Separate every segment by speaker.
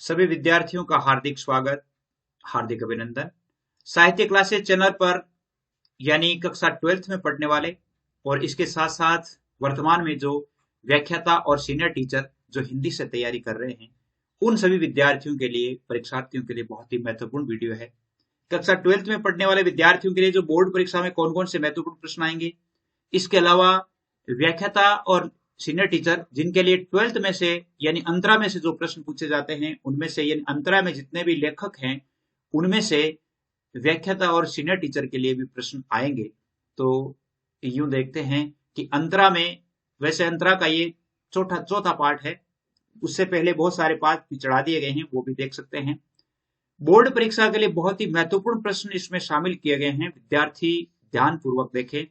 Speaker 1: सभी विद्यार्थियों का हार्दिक स्वागत, हार्दिक अभिनंदन। साहित्य क्लासेस चैनल पर यानी कक्षा 12th में पढ़ने वाले और इसके साथ साथ वर्तमान में जो व्याख्याता और सीनियर टीचर जो हिंदी से तैयारी कर रहे हैं, उन सभी विद्यार्थियों के लिए, परीक्षार्थियों के लिए बहुत ही महत्वपूर्ण वीडियो है। कक्षा 12th में पढ़ने वाले विद्यार्थियों के लिए जो बोर्ड परीक्षा में कौन कौन से महत्वपूर्ण प्रश्न आएंगे, इसके अलावा व्याख्याता और सीनियर टीचर जिनके लिए 12th में से यानी अंतरा में से जो प्रश्न पूछे जाते हैं, उनमें से यानी अंतरा में जितने भी लेखक हैं उनमें से व्याख्याता और सीनियर टीचर के लिए भी प्रश्न आएंगे। तो यूं देखते हैं कि अंतरा में, वैसे अंतरा का ये चौथा पार्ट है, उससे पहले बहुत सारे पार्ट पिछड़ा दिए गए हैं, वो भी देख सकते हैं। बोर्ड परीक्षा के लिए बहुत ही महत्वपूर्ण प्रश्न इसमें शामिल किए गए हैं, विद्यार्थी ध्यान पूर्वक देखें।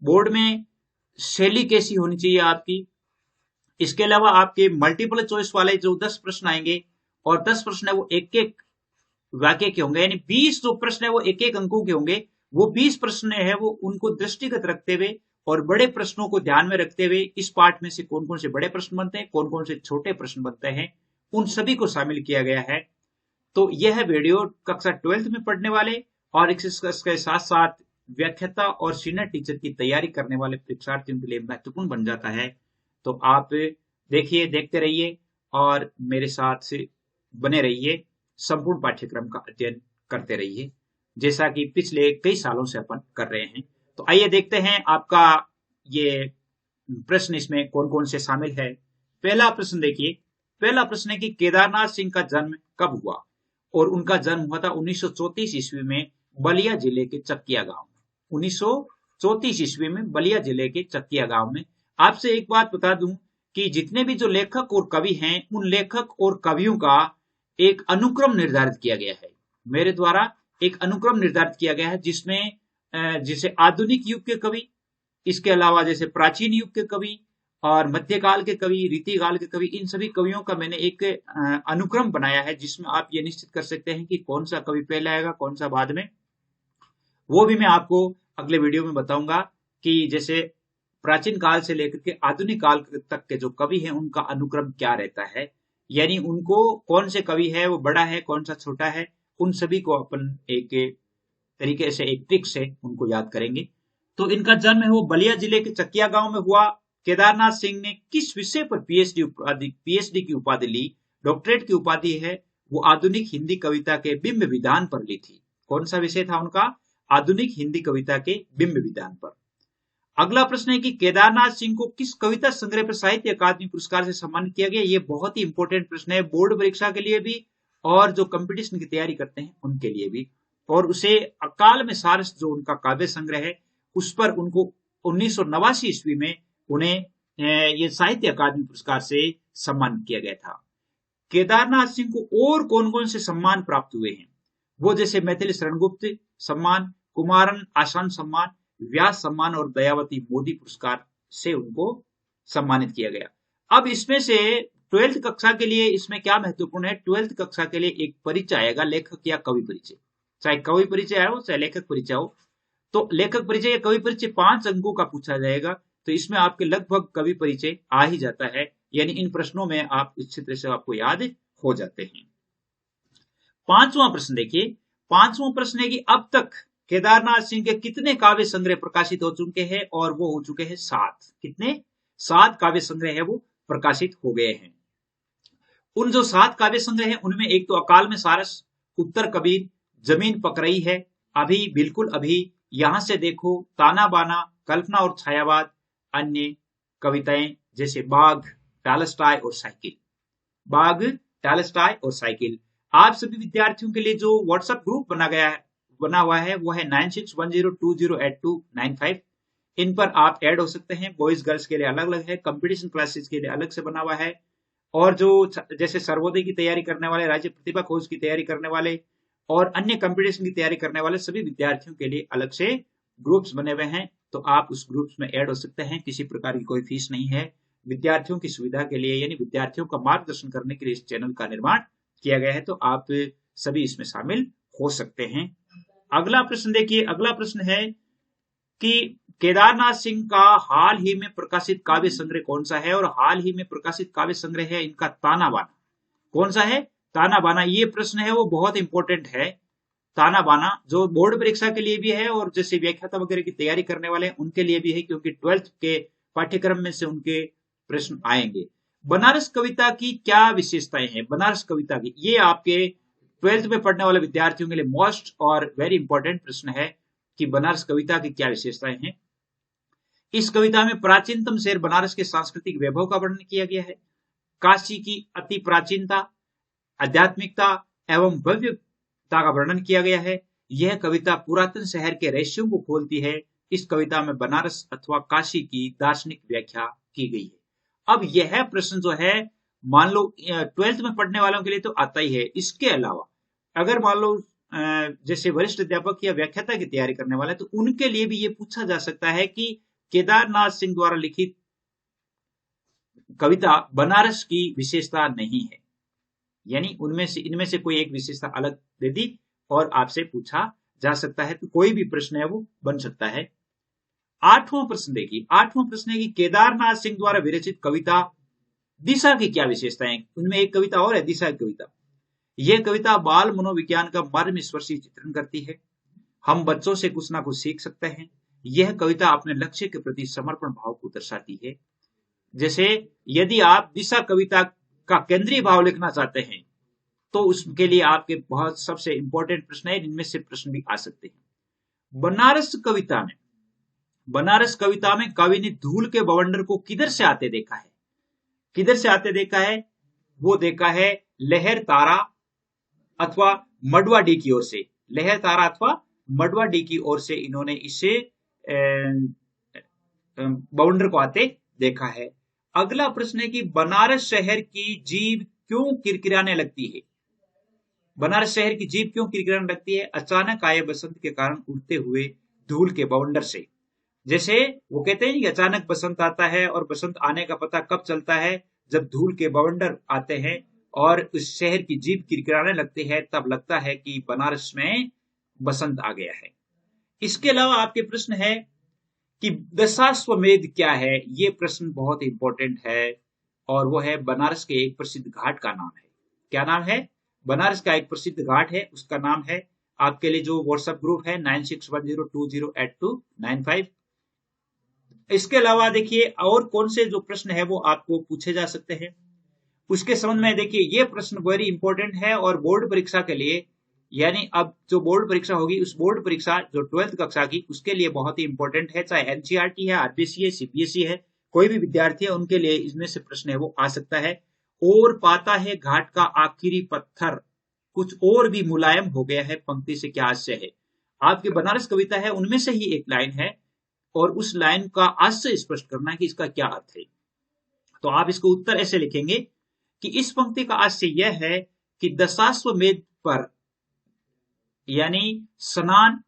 Speaker 1: बोर्ड में शैली कैसी होनी चाहिए आपकी, इसके अलावा आपके मल्टीपल चॉइस वाले जो 10 प्रश्न आएंगे और 10 प्रश्न है वो एक एक वाक्य के होंगे, यानी 20 जो प्रश्न है वो एक एक अंकों के होंगे। वो 20 प्रश्न है वो उनको दृष्टिगत रखते हुए और बड़े प्रश्नों को ध्यान में रखते हुए इस पार्ट में से कौन कौन से बड़े प्रश्न बनते हैं, कौन कौन से छोटे प्रश्न बनते हैं, उन सभी को शामिल किया गया है। तो यह वीडियो कक्षा 12th में पढ़ने वाले और इसके साथ साथ व्याख्याता और सीनियर टीचर की तैयारी करने वाले परीक्षार्थियों के लिए महत्वपूर्ण बन जाता है। तो आप देखिए, देखते रहिए और मेरे साथ से बने रहिए, संपूर्ण पाठ्यक्रम का अध्ययन करते रहिए जैसा कि पिछले कई सालों से अपन कर रहे हैं। तो आइए देखते हैं आपका ये प्रश्न इसमें कौन कौन से शामिल है। पहला प्रश्न देखिए, पहला प्रश्न है कि केदारनाथ सिंह का जन्म कब हुआ, और उनका जन्म हुआ था 1934 ईस्वी में बलिया जिले के चकिया गांव में। 1934 ईस्वी में बलिया जिले के चकिया गांव में। आपसे एक बात बता दूं कि जितने भी जो लेखक और कवि हैं, उन लेखक और कवियों का एक अनुक्रम निर्धारित किया गया है, मेरे द्वारा एक अनुक्रम निर्धारित किया गया है, जिसमें जैसे आधुनिक युग के कवि, इसके अलावा जैसे प्राचीन युग के कवि और मध्यकाल के कवि, रीतिकाल के कवि, इन सभी कवियों का मैंने एक अनुक्रम बनाया है, जिसमें आप ये निश्चित कर सकते हैं कि कौन सा कवि पहले आएगा, कौन सा बाद में। वो भी मैं आपको अगले वीडियो में बताऊंगा कि जैसे प्राचीन काल से लेकर के आधुनिक काल तक के जो कवि हैं उनका अनुक्रम क्या रहता है, यानी उनको कौन से कवि है वो बड़ा है, कौन सा छोटा है, उन सभी को अपन एक तरीके से, एक ट्रिक से उनको याद करेंगे। तो इनका जन्म है वो बलिया जिले के चकिया गांव में हुआ। केदारनाथ सिंह ने किस विषय पर पीएचडी की उपाधि ली, डॉक्टरेट की उपाधि है वो आधुनिक हिंदी कविता के बिंब विधान पर ली थी। कौन सा विषय था उनका? आधुनिक हिंदी कविता के बिंब विधान पर। अगला प्रश्न है कि केदारनाथ सिंह को किस कविता संग्रह पर साहित्य अकादमी पुरस्कार से सम्मानित किया गया। ये बहुत ही इंपॉर्टेंट प्रश्न है, बोर्ड परीक्षा के लिए भी और जो कंपटीशन की तैयारी करते हैं उनके लिए भी। और उसे अकाल में सारस जो उनका काव्य संग्रह है, उस पर उनको 1989 ईस्वी में उन्हें ये साहित्य अकादमी पुरस्कार से सम्मानित किया गया था। केदारनाथ सिंह को और कौन कौन से सम्मान प्राप्त हुए हैं? वो जैसे मैथिली शरणगुप्त सम्मान, कुमारन आसान सम्मान, व्यास सम्मान और दयावती मोदी पुरस्कार से उनको सम्मानित किया गया। अब इसमें से 12th कक्षा के लिए इसमें क्या महत्वपूर्ण है? 12th कक्षा के लिए एक परिचय आएगा, लेखक या कवि परिचय। चाहे कवि परिचय हो चाहे लेखक परिचय हो, तो लेखक परिचय या कवि परिचय 5 अंकों का पूछा जाएगा। तो इसमें आपके लगभग कवि परिचय आ ही जाता है, यानी इन प्रश्नों में आप इस तरह से आपको याद हो जाते हैं। 5वां प्रश्न देखिए, 5वां प्रश्न है कि अब तक केदारनाथ सिंह के कितने काव्य संग्रह प्रकाशित हो चुके हैं, और वो हो चुके हैं 7। कितने? 7 काव्य संग्रह है वो प्रकाशित हो गए हैं। उन जो 7 काव्य संग्रह है उनमें एक तो अकाल में सारस, उत्तर कबीर, जमीन पक रही है, अभी बिल्कुल अभी, यहां से देखो, ताना बाना, कल्पना और छायावाद, अन्य कविताएं जैसे बाघ, टॉलस्टॉय और साइकिल। बाघ, टॉलस्टॉय और साइकिल। आप सभी विद्यार्थियों के लिए जो व्हाट्सएप ग्रुप बना हुआ है वो है 9610208295। इन पर आप ऐड हो सकते हैं। बॉयज गर्ल्स के लिए अलग अलग है, कंपटीशन क्लासेस के लिए अलग से बना हुआ है, और जो जैसे सर्वोदय की तैयारी करने वाले, राज्य प्रतिभा खोज की तैयारी करने वाले और अन्य कंपटीशन की तैयारी करने वाले सभी विद्यार्थियों के लिए अलग से ग्रुप्स बने हुए हैं। तो आप उस ग्रुप्स में ऐड हो सकते हैं, किसी प्रकार की कोई फीस नहीं है। विद्यार्थियों की सुविधा के लिए, यानी विद्यार्थियों का मार्गदर्शन करने के लिए इस चैनल का निर्माण किया गया है, तो आप सभी इसमें शामिल हो सकते हैं। अगला प्रश्न देखिए, अगला प्रश्न है कि केदारनाथ सिंह का हाल ही में प्रकाशित काव्य संग्रह कौन सा है, और हाल ही में प्रकाशित काव्य संग्रह है इनका ताना बाना। कौन सा है? ताना बाना, ये प्रश्न है वो बहुत इंपॉर्टेंट है। ताना बाना जो बोर्ड परीक्षा के लिए भी है और जैसे व्याख्याता वगैरह की तैयारी करने वाले हैं उनके लिए भी है, क्योंकि 12th के पाठ्यक्रम में से उनके प्रश्न आएंगे। बनारस कविता की क्या विशेषताएं हैं? बनारस कविता की, ये आपके 12th में पढ़ने वाले विद्यार्थियों के लिए मोस्ट और वेरी इंपॉर्टेंट प्रश्न है कि बनारस कविता की क्या विशेषताएं हैं। इस कविता में प्राचीनतम शहर बनारस के सांस्कृतिक वैभव का वर्णन किया गया है, काशी की अति प्राचीनता, आध्यात्मिकता एवं भव्यता का वर्णन किया गया है। यह कविता पुरातन शहर के रहस्यों को खोलती है। इस कविता में बनारस अथवा काशी की दार्शनिक व्याख्या की गई है। अब यह प्रश्न जो है, मान लो 12th में पढ़ने वालों के लिए तो आता ही है। इसके अलावा अगर मान लो जैसे वरिष्ठ अध्यापक या व्याख्याता की तैयारी करने वाले, तो उनके लिए भी ये पूछा जा सकता है कि केदारनाथ सिंह द्वारा लिखित कविता बनारस की विशेषता नहीं है, यानी इनमें से कोई एक विशेषता अलग दे दी और आपसे पूछा जा सकता है, तो कोई भी प्रश्न है वो बन सकता है। 8वां प्रश्न देखिए, 8वां प्रश्न है कि केदारनाथ सिंह द्वारा विरचित कविता दिशा की क्या विशेषताएं? उनमें एक कविता और है, दिशा की कविता। यह कविता बाल मनोविज्ञान का मर्म स्पर्शी चित्रण करती है। हम बच्चों से कुछ ना कुछ सीख सकते हैं। यह कविता अपने लक्ष्य के प्रति समर्पण भाव को दर्शाती है। जैसे यदि आप दिशा कविता का केंद्रीय भाव लिखना चाहते हैं तो उसके लिए आपके बहुत सबसे इंपॉर्टेंट प्रश्न है, इनमें से प्रश्न भी आ सकते हैं। बनारस कविता में कवि ने धूल के बवंडर को किधर से आते देखा है? किधर से आते देखा है? वो देखा है लहर तारा अथवा मडवाडी की ओर से। लहर तारा अथवा मडवाडी की ओर से इन्होंने इसे बवंडर को आते देखा है। अगला प्रश्न है कि बनारस शहर की जीभ क्यों किरकिराने लगती है? बनारस शहर की जीभ क्यों किरकिराने लगती है? अचानक आए बसंत के कारण उड़ते हुए धूल के बवंडर से। जैसे वो कहते हैं कि अचानक बसंत आता है और बसंत आने का पता कब चलता है? जब धूल के बवंडर आते हैं और उस शहर की जीभ किरकिराने लगती है, तब लगता है कि बनारस में बसंत आ गया है। इसके अलावा आपके प्रश्न है कि दशाश्वमेध क्या है? ये प्रश्न बहुत इंपॉर्टेंट है और वो है बनारस के एक प्रसिद्ध घाट का नाम है। क्या नाम है? बनारस का एक प्रसिद्ध घाट है, उसका नाम है। आपके लिए जो व्हाट्सएप ग्रुप है 9610208295। इसके अलावा देखिए और कौन से जो प्रश्न है वो आपको पूछे जा सकते हैं, उसके संबंध में देखिए ये प्रश्न वेरी इंपॉर्टेंट है और बोर्ड परीक्षा के लिए, यानी अब जो बोर्ड परीक्षा होगी उस बोर्ड परीक्षा जो 12th कक्षा की, उसके लिए बहुत ही इंपॉर्टेंट है। चाहे एनसीईआरटी है, आरबीसी है, सीबीएसई है, कोई भी विद्यार्थी है उनके लिए इसमें से प्रश्न है वो आ सकता है। और पाता है घाट का आखिरी पत्थर कुछ और भी मुलायम हो गया है, पंक्ति से क्या आशय है? आपकी बनारस कविता है उनमें से ही एक लाइन है और उस लाइन का आशय स्पष्ट करना है कि इसका क्या अर्थ है। तो आप इसको उत्तर ऐसे लिखेंगे कि इस पंक्ति का आशय यह है कि दशाश्वमेध पर यानी स्नान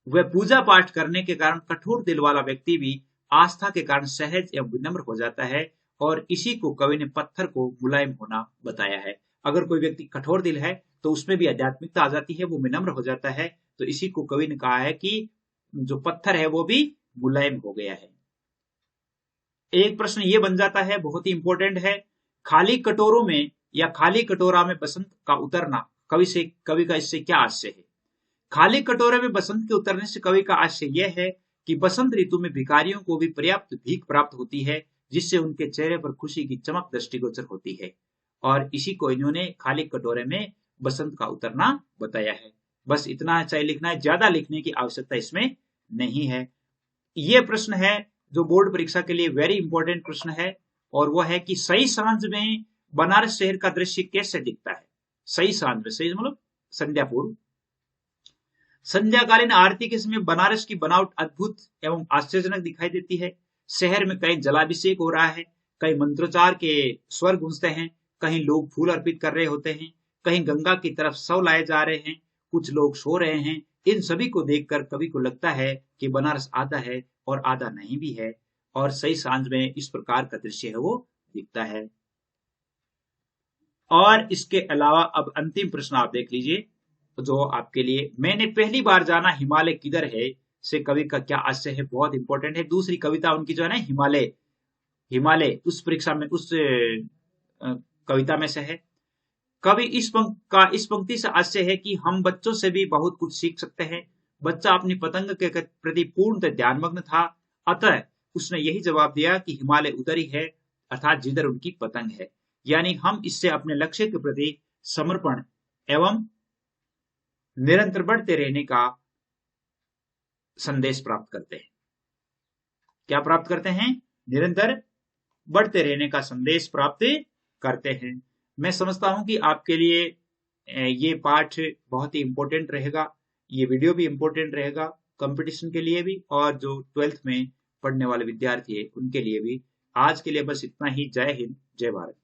Speaker 1: व पूजा पाठ करने के कारण कठोर दिल वाला व्यक्ति भी आस्था के कारण सहज एवं विनम्र हो जाता है और इसी को कवि ने पत्थर को मुलायम होना बताया है। अगर कोई व्यक्ति कठोर दिल है तो उसमें भी आध्यात्मिकता आ जाती है, वो विनम्र हो जाता है, तो इसी को कवि ने कहा है कि जो पत्थर है वो भी मुलायम हो गया है। एक प्रश्न ये बन जाता है, बहुत ही इंपॉर्टेंट है, खाली कटोरों में या खाली कटोरा में बसंत का उतरना कवि का इससे क्या आशय है? खाली कटोरे में बसंत के उतरने से कवि का आशय यह है कि बसंत ऋतु में भिखारियों को भी पर्याप्त भीख प्राप्त होती है, जिससे उनके चेहरे पर खुशी की चमक दृष्टिगोचर होती है, और इसी को इन्होंने खाली कटोरे में बसंत का उतरना बताया है। बस इतना चाहिए लिखना है, ज्यादा लिखने की आवश्यकता इसमें नहीं है। यह प्रश्न है जो बोर्ड परीक्षा के लिए वेरी इंपॉर्टेंट प्रश्न है और वह है कि सही सांझ में बनारस शहर का दृश्य कैसे दिखता है? सही सांझ में, सही मतलब संध्या पूर्व, संध्याकालीन आरती के समय बनारस की बनावट अद्भुत एवं आश्चर्यजनक दिखाई देती है। शहर में कहीं जलाभिषेक हो रहा है, कहीं मंत्रोच्चार के स्वर गूंजते हैं, कहीं लोग फूल अर्पित कर रहे होते हैं, कहीं गंगा की तरफ शव लाए जा रहे हैं, कुछ लोग सो रहे हैं। इन सभी को देखकर कवि को लगता है कि बनारस आधा है और आधा नहीं भी है, और सही सांझ में इस प्रकार का दृश्य है वो दिखता है। और इसके अलावा अब अंतिम प्रश्न आप देख लीजिए जो आपके लिए, मैंने पहली बार जाना हिमालय किधर है से कवि का क्या आशय है? बहुत इंपॉर्टेंट है। दूसरी कविता उनकी जो है ना हिमालय उस परीक्षा में उस कविता में से है। कवि इस पंक्ति से आशय है कि हम बच्चों से भी बहुत कुछ सीख सकते हैं। बच्चा अपनी पतंग के प्रति पूर्णतः ध्यानमग्न था, अतः उसने यही जवाब दिया कि हिमालय उधर ही है, अर्थात जिधर उनकी पतंग है। यानी हम इससे अपने लक्ष्य के प्रति समर्पण एवं निरंतर बढ़ते रहने का संदेश प्राप्त करते हैं। क्या प्राप्त करते हैं? निरंतर बढ़ते रहने का संदेश प्राप्त करते हैं। मैं समझता हूं कि आपके लिए ये पाठ बहुत ही इंपॉर्टेंट रहेगा, ये वीडियो भी इंपॉर्टेंट रहेगा कंपटीशन के लिए भी, और जो 12th में पढ़ने वाले विद्यार्थी है उनके लिए भी। आज के लिए बस इतना ही। जय हिंद, जय भारत।